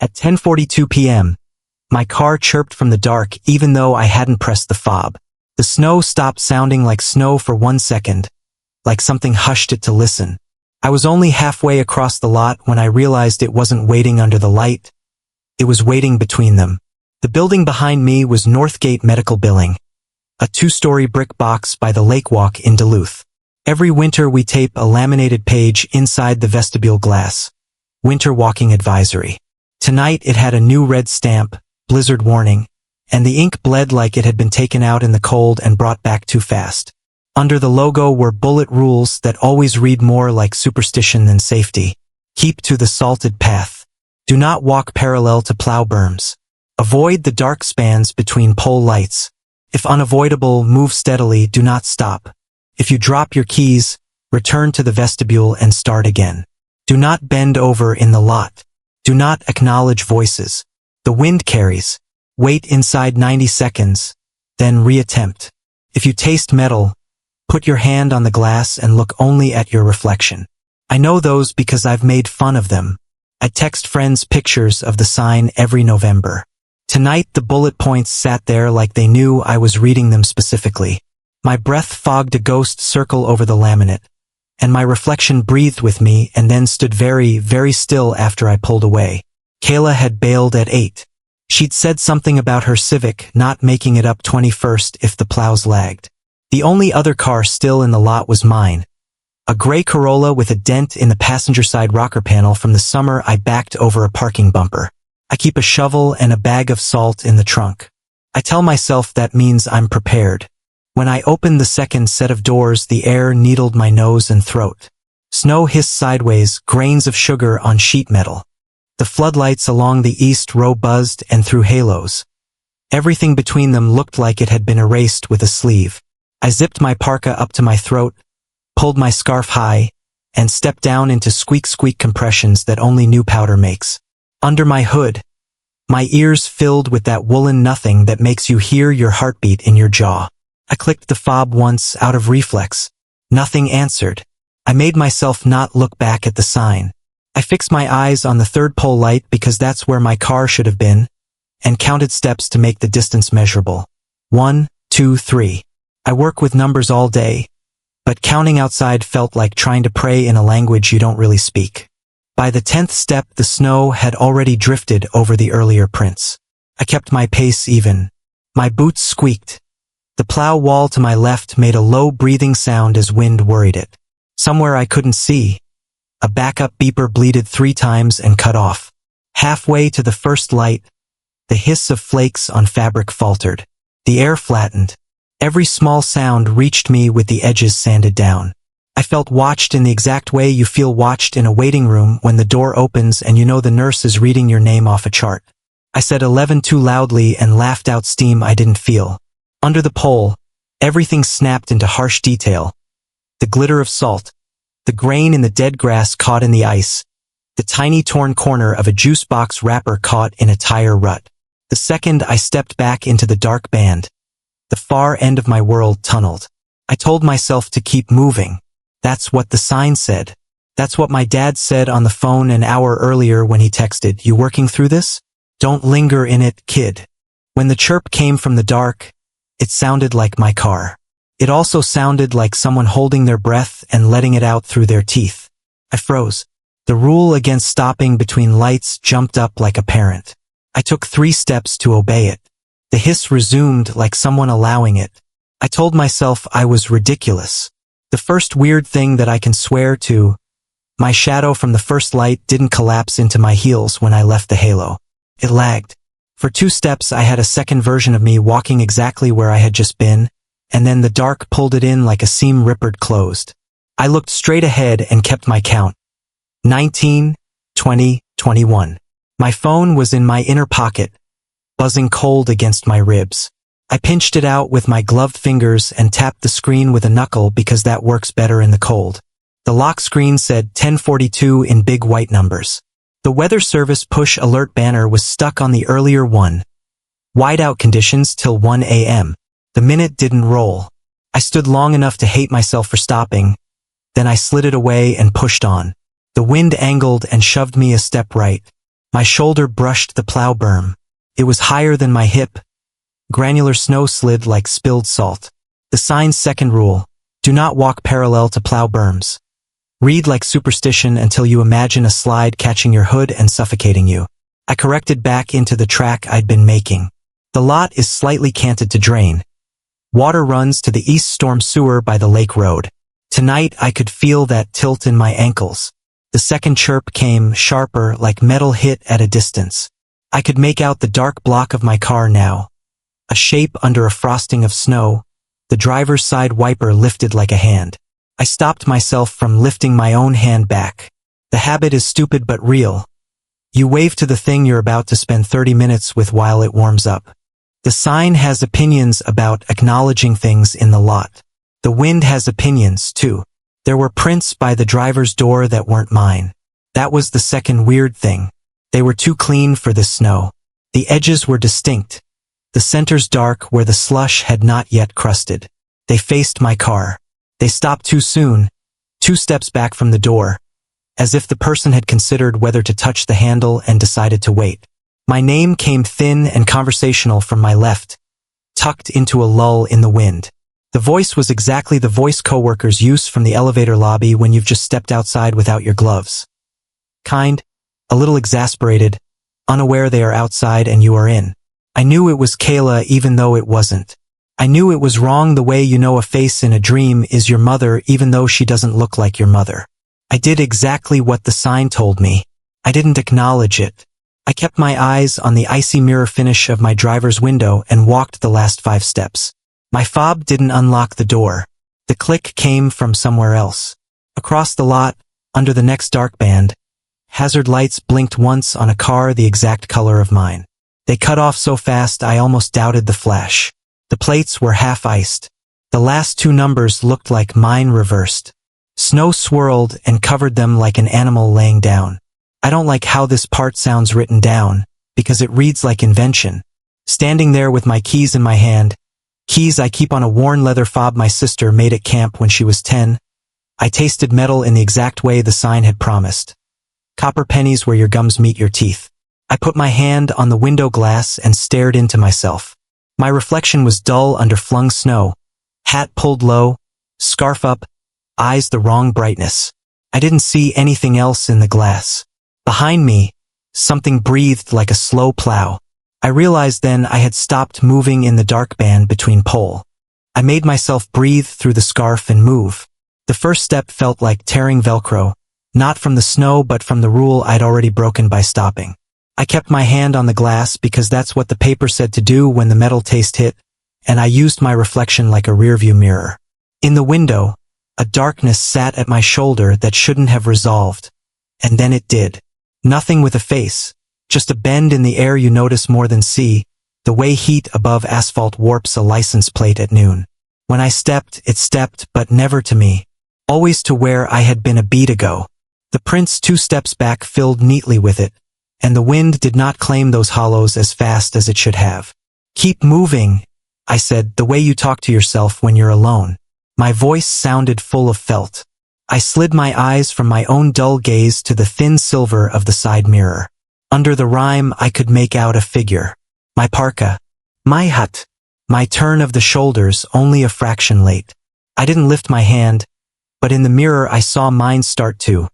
At 10:42 p.m., my car chirped from the dark even though I hadn't pressed the fob. The snow stopped sounding like snow for 1 second, like something hushed it to listen. I was only halfway across the lot when I realized it wasn't waiting under the light. It was waiting between them. The building behind me was Northgate Medical Billing, a 2-story brick box by the lake walk in Duluth. Every winter we tape a laminated page inside the vestibule glass. Winter walking advisory. Tonight it had a new red stamp, blizzard warning, and the ink bled like it had been taken out in the cold and brought back too fast. Under the logo were bullet rules that always read more like superstition than safety. Keep to the salted path. Do not walk parallel to plow berms. Avoid the dark spans between pole lights. If unavoidable, move steadily, do not stop. If you drop your keys, return to the vestibule and start again. Do not bend over in the lot. Do not acknowledge voices. The wind carries. Wait inside 90 seconds, then reattempt. If you taste metal, put your hand on the glass and look only at your reflection. I know those because I've made fun of them. I text friends pictures of the sign every November. Tonight the bullet points sat there like they knew I was reading them specifically. My breath fogged a ghost circle over the laminate, and my reflection breathed with me and then stood very, very still after I pulled away. Kayla had bailed at 8. She'd said something about her Civic not making it up 21st if the plows lagged. The only other car still in the lot was mine. A gray Corolla with a dent in the passenger side rocker panel from the summer I backed over a parking bumper. I keep a shovel and a bag of salt in the trunk. I tell myself that means I'm prepared. When I opened the second set of doors, the air needled my nose and throat. Snow hissed sideways, grains of sugar on sheet metal. The floodlights along the east row buzzed and threw halos. Everything between them looked like it had been erased with a sleeve. I zipped my parka up to my throat, pulled my scarf high, and stepped down into squeak-squeak compressions that only new powder makes. Under my hood, my ears filled with that woolen nothing that makes you hear your heartbeat in your jaw. I clicked the fob once out of reflex. Nothing answered. I made myself not look back at the sign. I fixed my eyes on the third pole light because that's where my car should have been, and counted steps to make the distance measurable. 1, 2, 3. I work with numbers all day, but counting outside felt like trying to pray in a language you don't really speak. By the 10th step, the snow had already drifted over the earlier prints. I kept my pace even. My boots squeaked. The plow wall to my left made a low breathing sound as wind worried it. Somewhere I couldn't see, a backup beeper bleated 3 times and cut off. Halfway to the first light, the hiss of flakes on fabric faltered. The air flattened. Every small sound reached me with the edges sanded down. I felt watched in the exact way you feel watched in a waiting room when the door opens and you know the nurse is reading your name off a chart. I said 11 too loudly and laughed out steam I didn't feel. Under the pole, everything snapped into harsh detail. The glitter of salt, the grain in the dead grass caught in the ice, the tiny torn corner of a juice box wrapper caught in a tire rut. The second I stepped back into the dark band, the far end of my world tunneled. I told myself to keep moving. That's what the sign said. That's what my dad said on the phone an hour earlier when he texted, "You working through this? Don't linger in it, kid." When the chirp came from the dark, it sounded like my car. It also sounded like someone holding their breath and letting it out through their teeth. I froze. The rule against stopping between lights jumped up like a parent. I took 3 steps to obey it. The hiss resumed like someone allowing it. I told myself I was ridiculous. The first weird thing that I can swear to, my shadow from the first light didn't collapse into my heels when I left the halo. It lagged. For 2 steps I had a second version of me walking exactly where I had just been, and then the dark pulled it in like a seam rippered closed. I looked straight ahead and kept my count. 19, 20, 21. My phone was in my inner pocket, buzzing cold against my ribs. I pinched it out with my gloved fingers and tapped the screen with a knuckle because that works better in the cold. The lock screen said 10:42 in big white numbers. The Weather Service push alert banner was stuck on the earlier one. Whiteout conditions till 1 a.m. The minute didn't roll. I stood long enough to hate myself for stopping. Then I slid it away and pushed on. The wind angled and shoved me a step right. My shoulder brushed the plow berm. It was higher than my hip. Granular snow slid like spilled salt. The sign's second rule: do not walk parallel to plow berms. Read like superstition until you imagine a slide catching your hood and suffocating you. I corrected back into the track I'd been making. The lot is slightly canted to drain. Water runs to the east storm sewer by the lake road. Tonight I could feel that tilt in my ankles. The second chirp came sharper, like metal hit at a distance. I could make out the dark block of my car now. A shape under a frosting of snow, the driver's side wiper lifted like a hand. I stopped myself from lifting my own hand back. The habit is stupid but real. You wave to the thing you're about to spend 30 minutes with while it warms up. The sign has opinions about acknowledging things in the lot. The wind has opinions, too. There were prints by the driver's door that weren't mine. That was the second weird thing. They were too clean for this snow. The edges were distinct. The center's dark where the slush had not yet crusted. They faced my car. They stopped too soon, 2 steps back from the door, as if the person had considered whether to touch the handle and decided to wait. My name came thin and conversational from my left, tucked into a lull in the wind. The voice was exactly the voice coworkers use from the elevator lobby when you've just stepped outside without your gloves. Kind, a little exasperated, unaware they are outside and you are in. I knew it was Kayla even though it wasn't. I knew it was wrong the way you know a face in a dream is your mother even though she doesn't look like your mother. I did exactly what the sign told me. I didn't acknowledge it. I kept my eyes on the icy mirror finish of my driver's window and walked the last 5 steps. My fob didn't unlock the door. The click came from somewhere else. Across the lot, under the next dark band, hazard lights blinked once on a car the exact color of mine. They cut off so fast I almost doubted the flash. The plates were half-iced. The last 2 numbers looked like mine reversed. Snow swirled and covered them like an animal laying down. I don't like how this part sounds written down, because it reads like invention. Standing there with my keys in my hand, keys I keep on a worn leather fob my sister made at camp when she was 10, I tasted metal in the exact way the sign had promised. Copper pennies where your gums meet your teeth. I put my hand on the window glass and stared into myself. My reflection was dull under flung snow, hat pulled low, scarf up, eyes the wrong brightness. I didn't see anything else in the glass. Behind me, something breathed like a slow plow. I realized then I had stopped moving in the dark band between pole. I made myself breathe through the scarf and move. The first step felt like tearing Velcro, not from the snow but from the rule I'd already broken by stopping. I kept my hand on the glass because that's what the paper said to do when the metal taste hit, and I used my reflection like a rearview mirror. In the window, a darkness sat at my shoulder that shouldn't have resolved, and then it did. Nothing with a face, just a bend in the air you notice more than see, the way heat above asphalt warps a license plate at noon. When I stepped, it stepped, but never to me. Always to where I had been a beat ago. The prints 2 steps back filled neatly with it, and the wind did not claim those hollows as fast as it should have. Keep moving, I said, the way you talk to yourself when you're alone. My voice sounded full of felt. I slid my eyes from my own dull gaze to the thin silver of the side mirror. Under the rime I could make out a figure. My parka. My hut. My turn of the shoulders only a fraction late. I didn't lift my hand, but in the mirror I saw mine start to,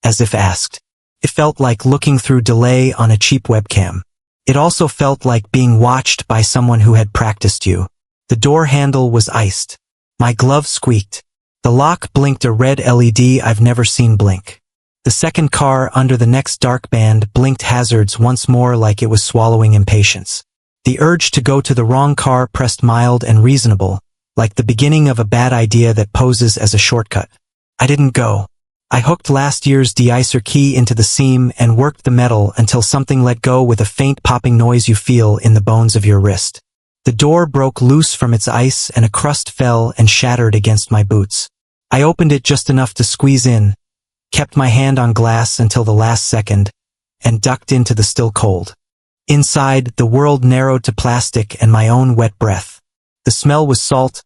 as if asked. It felt like looking through delay on a cheap webcam. It also felt like being watched by someone who had practiced you. The door handle was iced. My glove squeaked. The lock blinked a red LED I've never seen blink. The second car under the next dark band blinked hazards once more like it was swallowing impatience. The urge to go to the wrong car pressed mild and reasonable, like the beginning of a bad idea that poses as a shortcut. I didn't go. I hooked last year's de-icer key into the seam and worked the metal until something let go with a faint popping noise you feel in the bones of your wrist. The door broke loose from its ice and a crust fell and shattered against my boots. I opened it just enough to squeeze in, kept my hand on glass until the last second, and ducked into the still cold. Inside, the world narrowed to plastic and my own wet breath. The smell was salt,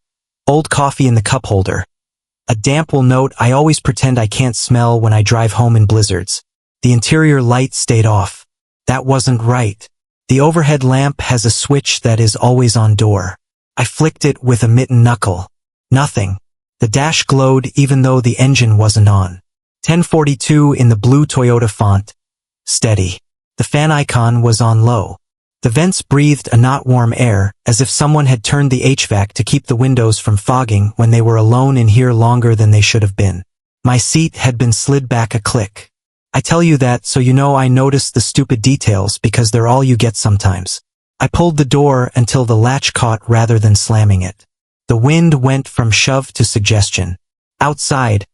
old coffee in the cup holder. A damp note I always pretend I can't smell when I drive home in blizzards. The interior light stayed off. That wasn't right. The overhead lamp has a switch that is always on door. I flicked it with a mitten knuckle. Nothing. The dash glowed even though the engine wasn't on. 1042 in the blue Toyota font. Steady. The fan icon was on low. The vents breathed a not warm air, as if someone had turned the HVAC to keep the windows from fogging when they were alone in here longer than they should have been. My seat had been slid back a click. I tell you that so you know I noticed the stupid details because they're all you get sometimes. I pulled the door until the latch caught rather than slamming it. The wind went from shove to suggestion. Outside,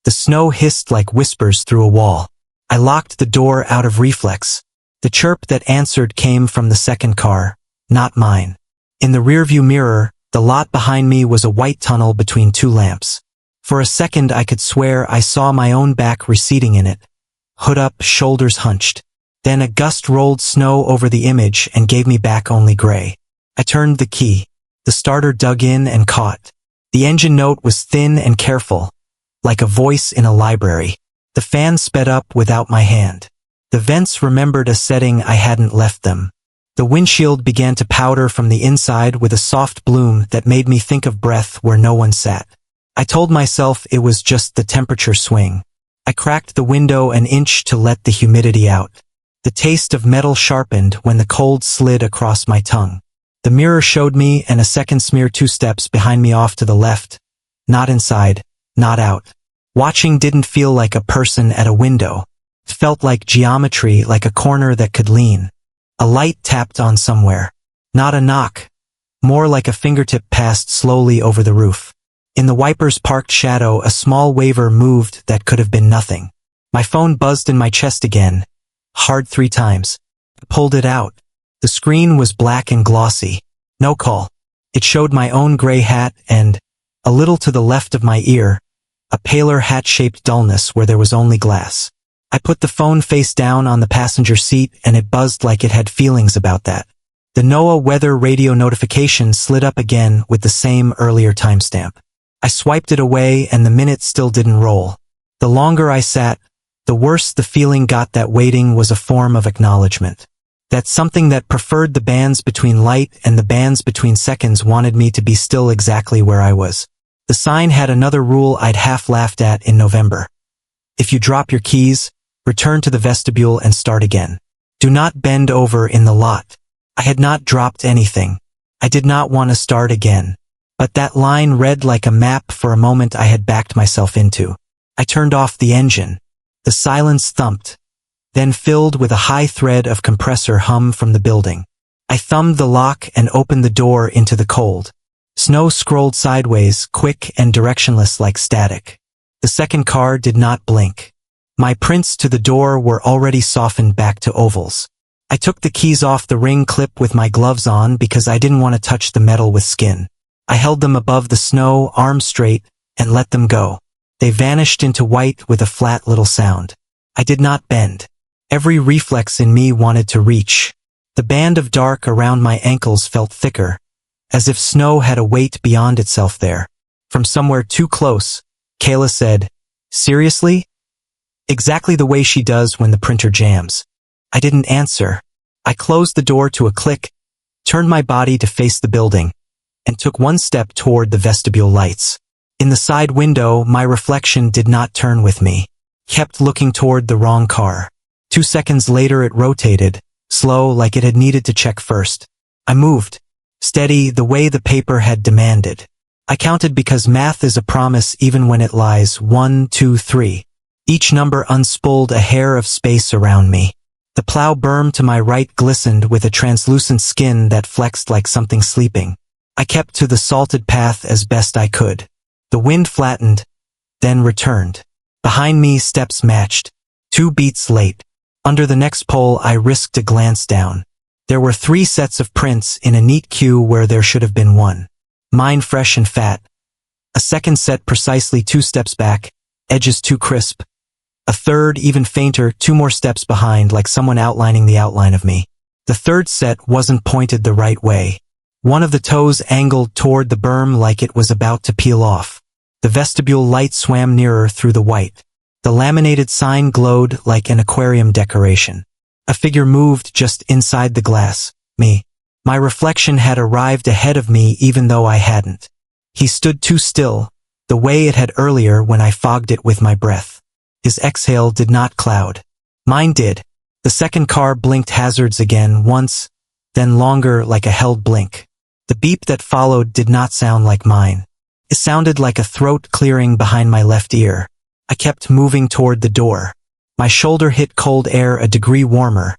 the snow hissed like whispers through a wall. I locked the door out of reflex. The chirp that answered came from the second car, not mine. In the rearview mirror, the lot behind me was a white tunnel between two lamps. For a second I could swear I saw my own back receding in it. Hood up, shoulders hunched. Then a gust rolled snow over the image and gave me back only gray. I turned the key. The starter dug in and caught. The engine note was thin and careful, like a voice in a library. The fan sped up without my hand. The vents remembered a setting I hadn't left them. The windshield began to powder from the inside with a soft bloom that made me think of breath where no one sat. I told myself it was just the temperature swing. I cracked the window an inch to let the humidity out. The taste of metal sharpened when the cold slid across my tongue. The mirror showed me and a second smear 2 steps behind me off to the left. Not inside, not out. Watching didn't feel like a person at a window. It felt like geometry, like a corner that could lean. A light tapped on somewhere. Not a knock. More like a fingertip passed slowly over the roof. In the wiper's parked shadow, a small waver moved that could have been nothing. My phone buzzed in my chest again. Hard 3 times. I pulled it out. The screen was black and glossy. No call. It showed my own gray hat and, a little to the left of my ear, a paler hat-shaped dullness where there was only glass. I put the phone face down on the passenger seat and it buzzed like it had feelings about that. The NOAA weather radio notification slid up again with the same earlier timestamp. I swiped it away and the minute still didn't roll. The longer I sat, the worse the feeling got that waiting was a form of acknowledgement. That something that preferred the bands between light and the bands between seconds wanted me to be still exactly where I was. The sign had another rule I'd half laughed at in November. If you drop your keys, return to the vestibule and start again. Do not bend over in the lot. I had not dropped anything. I did not want to start again. But that line read like a map for a moment I had backed myself into. I turned off the engine. The silence thumped, then filled with a high thread of compressor hum from the building. I thumbed the lock and opened the door into the cold. Snow scrolled sideways, quick and directionless like static. The second car did not blink. My prints to the door were already softened back to ovals. I took the keys off the ring clip with my gloves on because I didn't want to touch the metal with skin. I held them above the snow, arms straight, and let them go. They vanished into white with a flat little sound. I did not bend. Every reflex in me wanted to reach. The band of dark around my ankles felt thicker, as if snow had a weight beyond itself there. From somewhere too close, Kayla said, "Seriously?" Exactly the way she does when the printer jams. I didn't answer. I closed the door to a click, turned my body to face the building, and took one step toward the vestibule lights. In the side window, my reflection did not turn with me. Kept looking toward the wrong car. 2 seconds later it rotated, slow like it had needed to check first. I moved, steady the way the paper had demanded. I counted because math is a promise even when it lies 1, 2, 3. Each number unspooled a hair of space around me. The plow berm to my right glistened with a translucent skin that flexed like something sleeping. I kept to the salted path as best I could. The wind flattened, then returned. Behind me steps matched. 2 beats late. Under the next pole I risked a glance down. There were 3 sets of prints in a neat queue where there should have been 1. Mine fresh and fat. A second set precisely 2 steps back, edges too crisp. A third, even fainter, 2 more steps behind, like someone outlining the outline of me. The third set wasn't pointed the right way. One of the toes angled toward the berm like it was about to peel off. The vestibule light swam nearer through the white. The laminated sign glowed like an aquarium decoration. A figure moved just inside the glass. Me. My reflection had arrived ahead of me even though I hadn't. He stood too still, the way it had earlier when I fogged it with my breath. His exhale did not cloud. Mine did. The second car blinked hazards again once, then longer like a held blink. The beep that followed did not sound like mine. It sounded like a throat clearing behind my left ear. I kept moving toward the door. My shoulder hit cold air a degree warmer,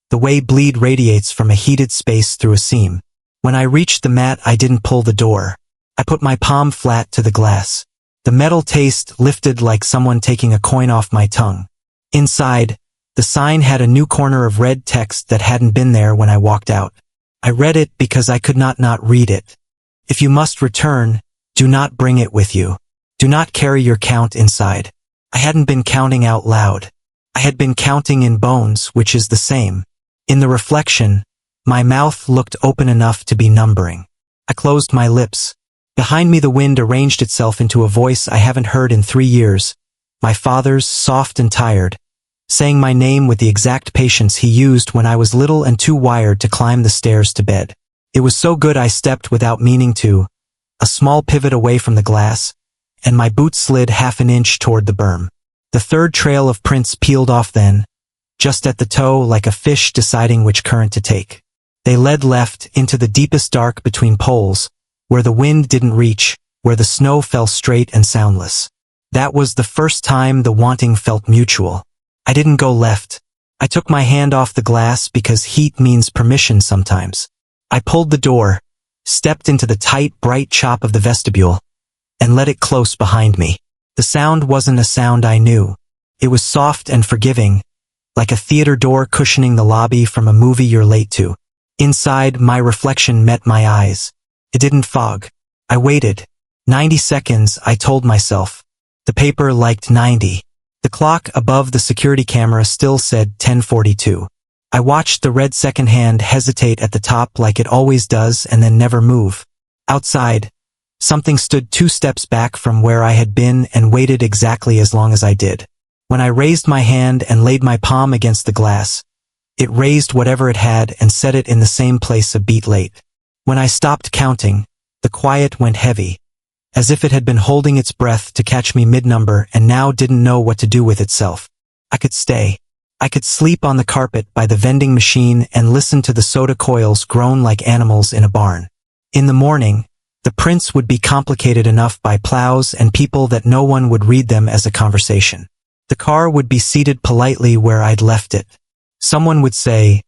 the way bleed radiates from a heated space through a seam. When I reached the mat, I didn't pull the door. I put my palm flat to the glass. The metal taste lifted like someone taking a coin off my tongue. Inside, the sign had a new corner of red text that hadn't been there when I walked out. I read it because I could not read it. If you must return, do not bring it with you. Do not carry your count inside. I hadn't been counting out loud. I had been counting in bones, which is the same. In the reflection, my mouth looked open enough to be numbering. I closed my lips. Behind me the wind arranged itself into a voice I haven't heard in 3 years, my father's, soft and tired, saying my name with the exact patience he used when I was little and too wired to climb the stairs to bed. It was so good I stepped without meaning to, a small pivot away from the glass, and my boot slid half an inch toward the berm. The third trail of prints peeled off then, just at the toe like a fish deciding which current to take. They led left into the deepest dark between poles, where the wind didn't reach, where the snow fell straight and soundless. That was the first time the wanting felt mutual. I didn't go left. I took my hand off the glass because heat means permission sometimes. I pulled the door, stepped into the tight, bright chop of the vestibule, and let it close behind me. The sound wasn't a sound I knew. It was soft and forgiving, like a theater door cushioning the lobby from a movie you're late to. Inside, my reflection met my eyes. It didn't fog. I waited. 90 seconds, I told myself. The paper liked 90. The clock above the security camera still said 10:42. I watched the red second hand hesitate at the top like it always does and then never move. Outside, something stood 2 steps back from where I had been and waited exactly as long as I did. When I raised my hand and laid my palm against the glass, it raised whatever it had and set it in the same place a beat late. When I stopped counting, the quiet went heavy, as if it had been holding its breath to catch me mid-number and now didn't know what to do with itself. I could stay. I could sleep on the carpet by the vending machine and listen to the soda coils groan like animals in a barn. In the morning, the prints would be complicated enough by plows and people that no one would read them as a conversation. The car would be seated politely where I'd left it. Someone would say,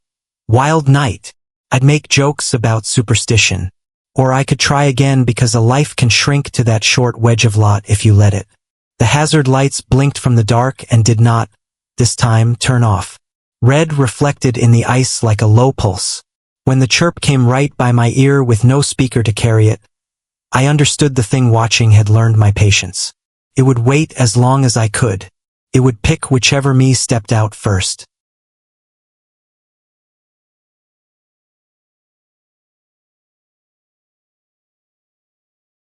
"Wild night." I'd make jokes about superstition. Or I could try again because a life can shrink to that short wedge of lot if you let it. The hazard lights blinked from the dark and did not, this time, turn off. Red reflected in the ice like a low pulse. When the chirp came right by my ear with no speaker to carry it, I understood the thing watching had learned my patience. It would wait as long as I could. It would pick whichever me stepped out first.